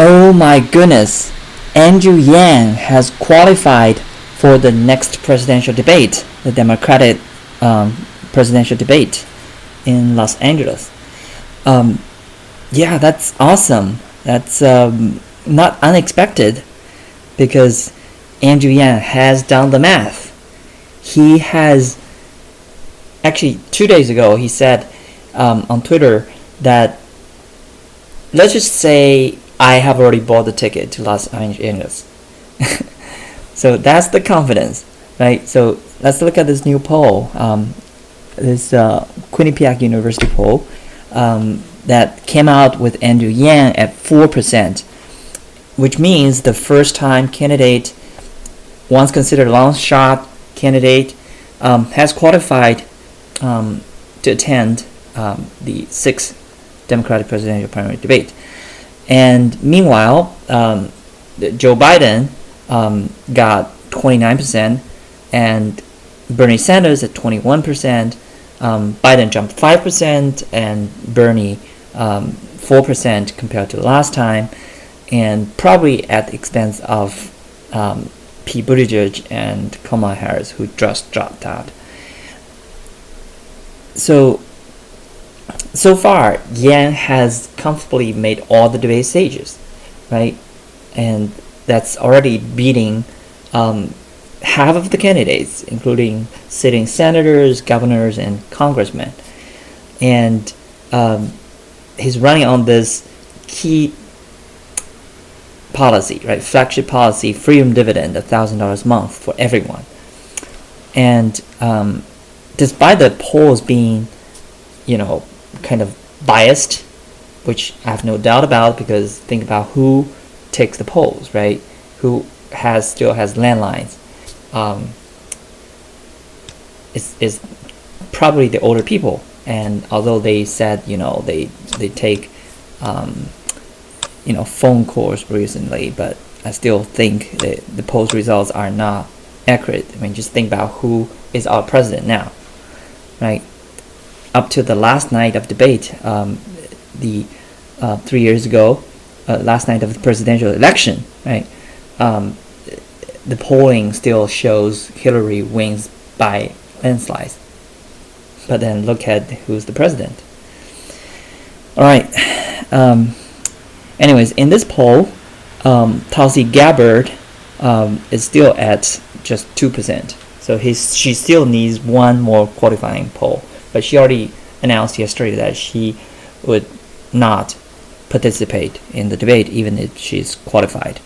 Oh my goodness! Andrew Yang has qualified for the next presidential debate, the Democratic presidential debate in Los Angeles. Um, yeah, that's awesome. That's not unexpected because Andrew Yang has done the math. He has actually 2 days ago he said on Twitter that let's just say I have already bought the ticket to Los Angeles. So that's the confidence, right? So let's look at this new poll, this Quinnipiac University poll that came out with Andrew Yang at 4%, which means the first-time candidate, once considered long shot candidate, has qualified to attend the sixth Democratic presidential primary debate. And meanwhile, Joe Biden got 29%, and Bernie Sanders at 21%. Biden jumped 5%, and Bernie 4% compared to last time, and probably at the expense of Pete Buttigieg and Kamala Harris, who just dropped out. So far, Yang has comfortably made all the debate stages, right? And that's already beating half of the candidates, including sitting senators, governors, and congressmen. And he's running on this key policy, right? Flagship policy, freedom dividend, $1,000 a month for everyone. And despite the polls being, kind of biased, which I have no doubt about, because think about who takes the polls, right? Who still has landlines. Is probably the older people, and although they said they take phone calls recently, but I still think the poll results are not accurate. I mean, just think about who is our president now, right? Up to the last night of debate, 3 years ago, last night of the presidential election, right? The polling still shows Hillary wins by landslides. But then look at who's the president. All right. Anyways, in this poll, Tulsi Gabbard is still at just 2%. So she still needs one more qualifying poll. But she already announced yesterday that she would not participate in the debate, even if she's qualified.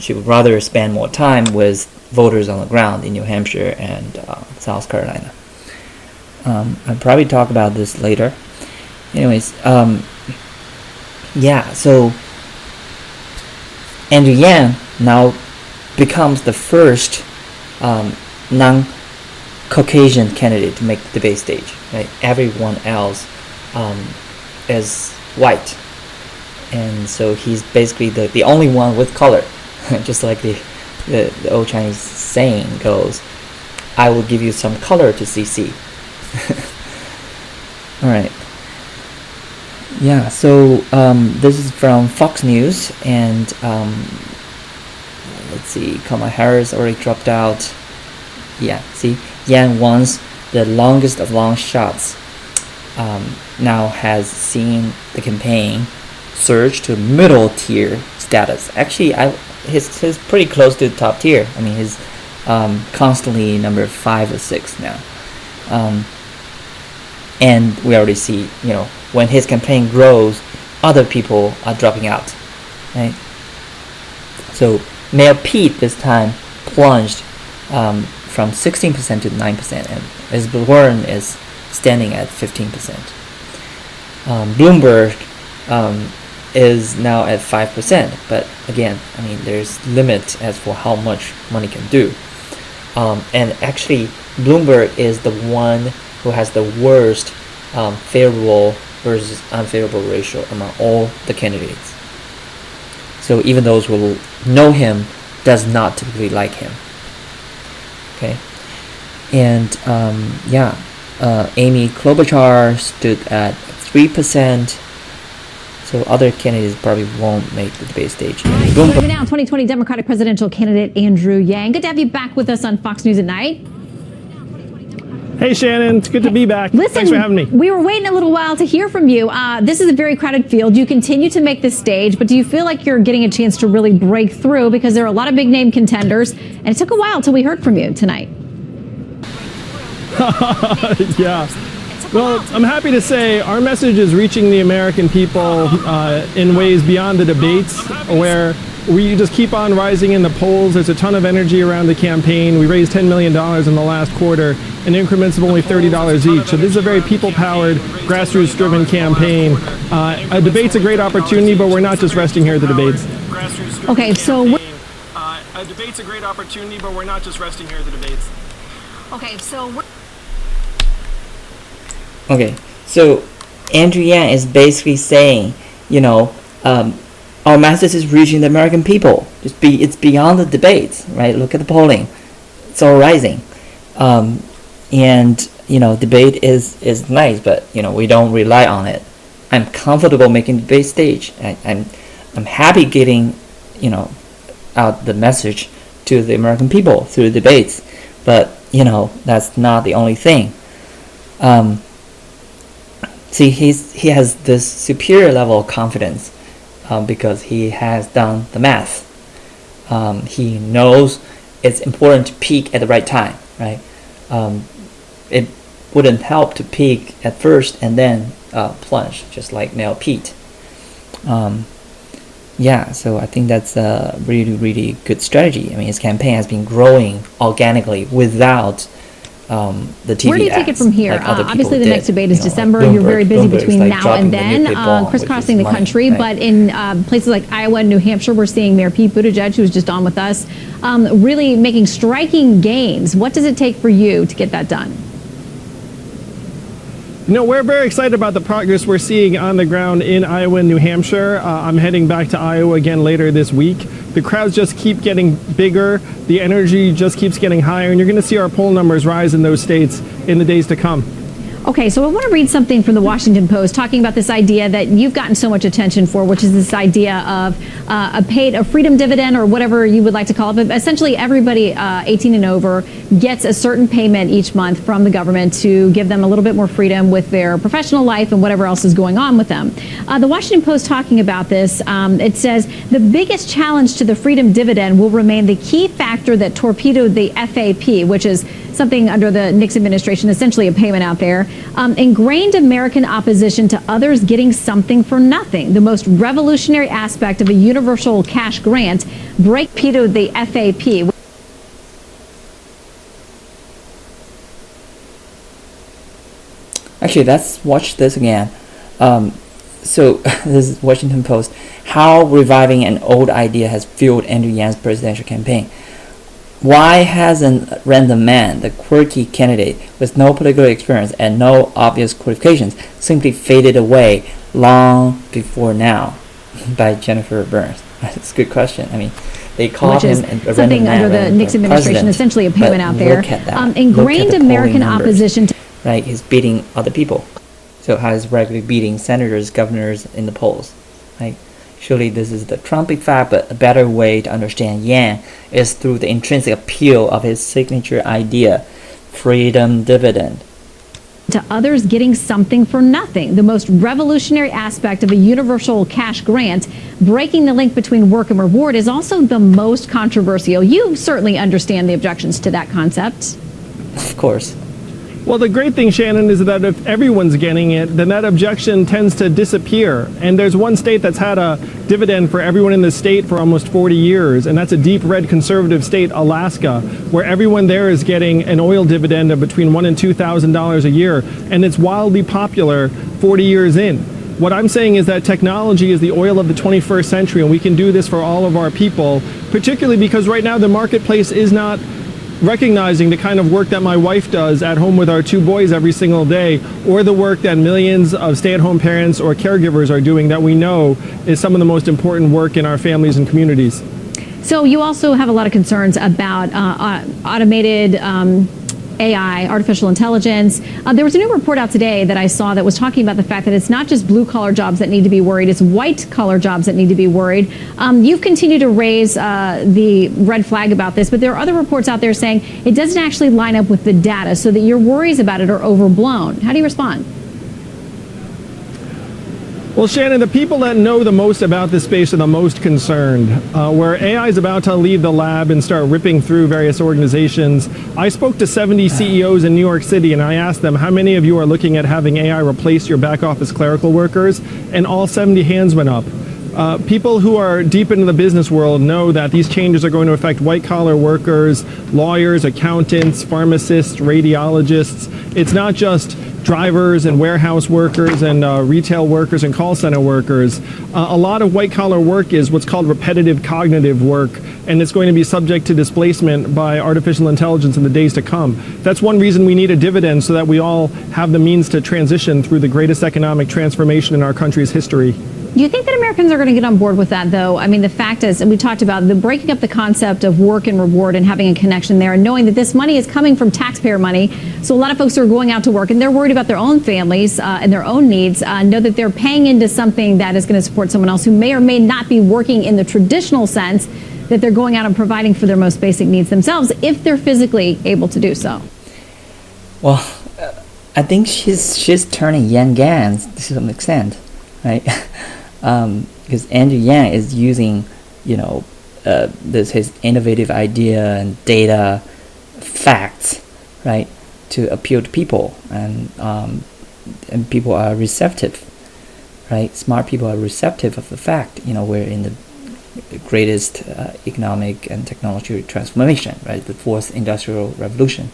She would rather spend more time with voters on the ground in New Hampshire and South Carolina. I'll probably talk about this later. Anyways, so Andrew Yang now becomes the first non-Caucasian candidate to make the debate stage. Right? Everyone else is white. And so he's basically the only one with color. Just like the old Chinese saying goes, I will give you some color to CC. Alright. Yeah, so this is from Fox News, and let's see, Kamala Harris already dropped out. Yeah, see, Yang once the longest of long shots now has seen the campaign surge to middle tier status. Actually, he's pretty close to the top tier. I mean, he's constantly number 5 or 6 now. And we already see, when his campaign grows, other people are dropping out, right? So Mayor Pete this time plunged from 16% to 9%, and Elizabeth Warren is standing at 15%. Bloomberg is now at 5%, but again, I mean, there's limits as for how much money can do. And actually, Bloomberg is the one who has the worst favorable versus unfavorable ratio among all the candidates. So even those who know him does not typically like him. Okay, and Amy Klobuchar stood at 3%. So other candidates probably won't make the debate stage. Joining me now, 2020 Democratic presidential candidate Andrew Yang. Good to have you back with us on Fox News at Night. Hey Shannon, it's good to be back. Listen, thanks for having me. We were waiting a little while to hear from you. This is a very crowded field. You continue to make this stage, but do you feel like you're getting a chance to really break through, because there are a lot of big name contenders, and it took a while till we heard from you tonight? Yeah. Well, I'm happy to say our message is reaching the American people in ways beyond the debates, where we just keep on rising in the polls. There's a ton of energy around the campaign. We raised $10 million in the last quarter in increments of only $30 each. So this is a very people-powered, grassroots-driven campaign. A debate's a great opportunity, but we're not just resting here at the debates. Okay, so a debate's a great opportunity, but we're not just resting here at the debates. Okay, so Andrew Yang is basically saying, our message is reaching the American people. It's beyond the debates, right? Look at the polling; it's all rising, debate is nice, but we don't rely on it. I'm comfortable making debate stage. I'm happy getting out the message to the American people through debates, but that's not the only thing. See, he has this superior level of confidence because he has done the math. He knows it's important to peak at the right time, right? It wouldn't help to peak at first and then plunge, just like Mel Pete. So I think that's a really, really good strategy. I mean, his campaign has been growing organically without the TV where do you take it from here? Obviously, the next debate is December. You're very busy between now and then, crisscrossing the country. Right? But in places like Iowa and New Hampshire, we're seeing Mayor Pete Buttigieg, who was just on with us, really making striking gains. What does it take for you to get that done? We're very excited about the progress we're seeing on the ground in Iowa and New Hampshire. I'm heading back to Iowa again later this week. The crowds just keep getting bigger. The energy just keeps getting higher, and you're going to see our poll numbers rise in those states in the days to come. Okay, so I want to read something from the Washington Post talking about this idea that you've gotten so much attention for, which is this idea of a freedom dividend, or whatever you would like to call it. But essentially, everybody 18 and over gets a certain payment each month from the government to give them a little bit more freedom with their professional life and whatever else is going on with them. The Washington Post talking about this, it says, the biggest challenge to the freedom dividend will remain the key factor that torpedoed the FAP, which is something under the Nixon administration, essentially a payment out there, ingrained American opposition to others getting something for nothing. The most revolutionary aspect of a universal cash grant torpedoed the FAP. Actually, let's watch this again. So this is Washington Post. How reviving an old idea has fueled Andrew Yang's presidential campaign. Why hasn't random man, the quirky candidate with no political experience and no obvious qualifications, simply faded away long before now? By Jennifer Burns. That's a good question. I mean, they call him a something under the Nixon administration, essentially a payment out there. Ingrained American opposition to right, he's beating other people. So how is regularly beating senators, governors in the polls? Right? Surely this is the Trump effect, but a better way to understand Yang is through the intrinsic appeal of his signature idea, freedom dividend. To others getting something for nothing, the most revolutionary aspect of a universal cash grant, breaking the link between work and reward, is also the most controversial. You certainly understand the objections to that concept. Of course. Well, the great thing, Shannon, is that if everyone's getting it, then that objection tends to disappear. And there's one state that's had a dividend for everyone in the state for almost 40 years, and that's a deep red conservative state, Alaska, where everyone there is getting an oil dividend of between $1,000 and $2,000 a year, and it's wildly popular 40 years in. What I'm saying is that technology is the oil of the 21st century, and we can do this for all of our people, particularly because right now the marketplace is not recognizing the kind of work that my wife does at home with our two boys every single day, or the work that millions of stay-at-home parents or caregivers are doing that we know is some of the most important work in our families and communities. So you also have a lot of concerns about automated AI, artificial intelligence. There was a new report out today that I saw that was talking about the fact that it's not just blue-collar jobs that need to be worried, it's white-collar jobs that need to be worried. You've continued to raise the red flag about this, but there are other reports out there saying it doesn't actually line up with the data, so that your worries about it are overblown. How do you respond? Well, Shannon, the people that know the most about this space are the most concerned. Where AI is about to leave the lab and start ripping through various organizations, I spoke to 70 CEOs in New York City and I asked them, how many of you are looking at having AI replace your back office clerical workers? And all 70 hands went up. People who are deep into the business world know that these changes are going to affect white-collar workers, lawyers, accountants, pharmacists, radiologists. It's not just drivers and warehouse workers and retail workers and call center workers. A lot of white-collar work is what's called repetitive cognitive work, and it's going to be subject to displacement by artificial intelligence in the days to come. That's one reason we need a dividend, so that we all have the means to transition through the greatest economic transformation in our country's history. Do you think that Americans are going to get on board with that, though? I mean, the fact is, and we talked about the breaking up the concept of work and reward and having a connection there, and knowing that this money is coming from taxpayer money. So a lot of folks are going out to work and they're worried about their own families and their own needs, know that they're paying into something that is going to support someone else who may or may not be working in the traditional sense, that they're going out and providing for their most basic needs themselves if they're physically able to do so. Well, I think she's turning Yang Gan to some extent, right? Because Andrew Yang is using, his innovative idea and data, facts, right, to appeal to people, and people are receptive, right? Smart people are receptive of the fact, we're in the greatest economic and technology transformation, right? The fourth industrial revolution,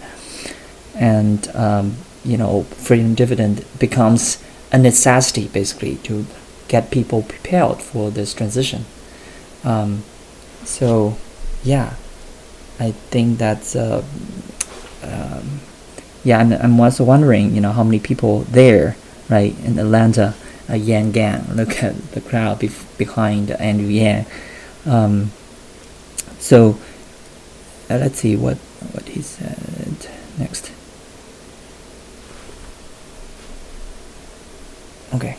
and freedom dividend becomes a necessity, basically, to get people prepared for this transition. So yeah, I think that's I'm also wondering, how many people there, right, in Atlanta, Yang Gang. Look at the crowd behind Andrew Yang. So let's see what he said next. Okay.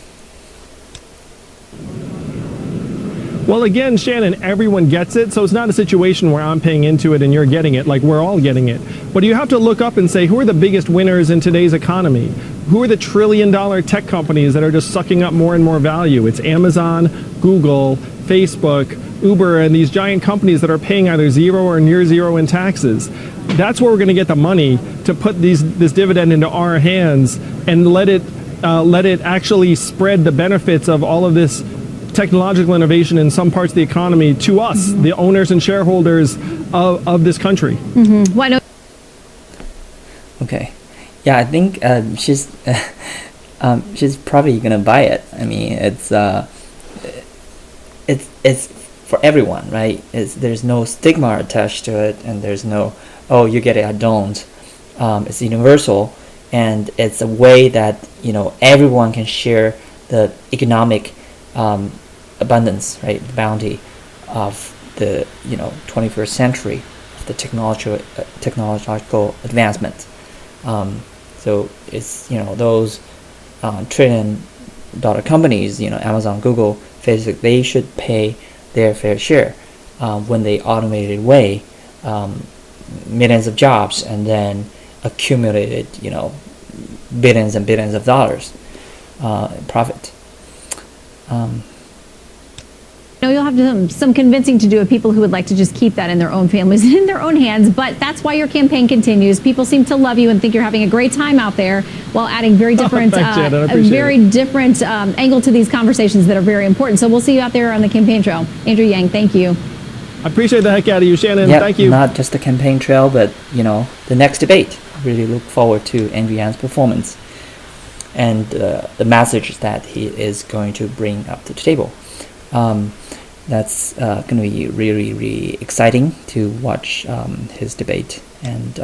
Well, again, Shannon, everyone gets it, so it's not a situation where I'm paying into it and you're getting it, like we're all getting it. But you have to look up and say, who are the biggest winners in today's economy? Who are the trillion-dollar tech companies that are just sucking up more and more value? It's Amazon, Google, Facebook, Uber, and these giant companies that are paying either zero or near zero in taxes. That's where we're going to get the money to put this dividend into our hands and let it actually spread the benefits of all of this technological innovation in some parts of the economy to us, the owners and shareholders of this country. Why not? Okay. Yeah, I think she's probably gonna buy it. I mean, it's for everyone, right? There's no stigma attached to it, and there's no, oh, you get it, I don't. It's universal, and it's a way that everyone can share the economic abundance, right, the bounty of the 21st century, of the technological advancement. So it's those trillion-dollar companies, Amazon, Google, Facebook, they should pay their fair share when they automated away millions of jobs and then accumulated billions and billions of dollars in profit. You'll have some convincing to do of people who would like to just keep that in their own families and in their own hands, but that's why your campaign continues. People seem to love you and think you're having a great time out there while adding very different, different angle to these conversations that are very important. So we'll see you out there on the campaign trail. Andrew Yang, thank you. I appreciate the heck out of you, Shannon. Yep, thank you. Not just the campaign trail, but the next debate. Really look forward to Andrew Yang's performance and the message that he is going to bring up to the table. That's going to be really, really exciting to watch his debate, and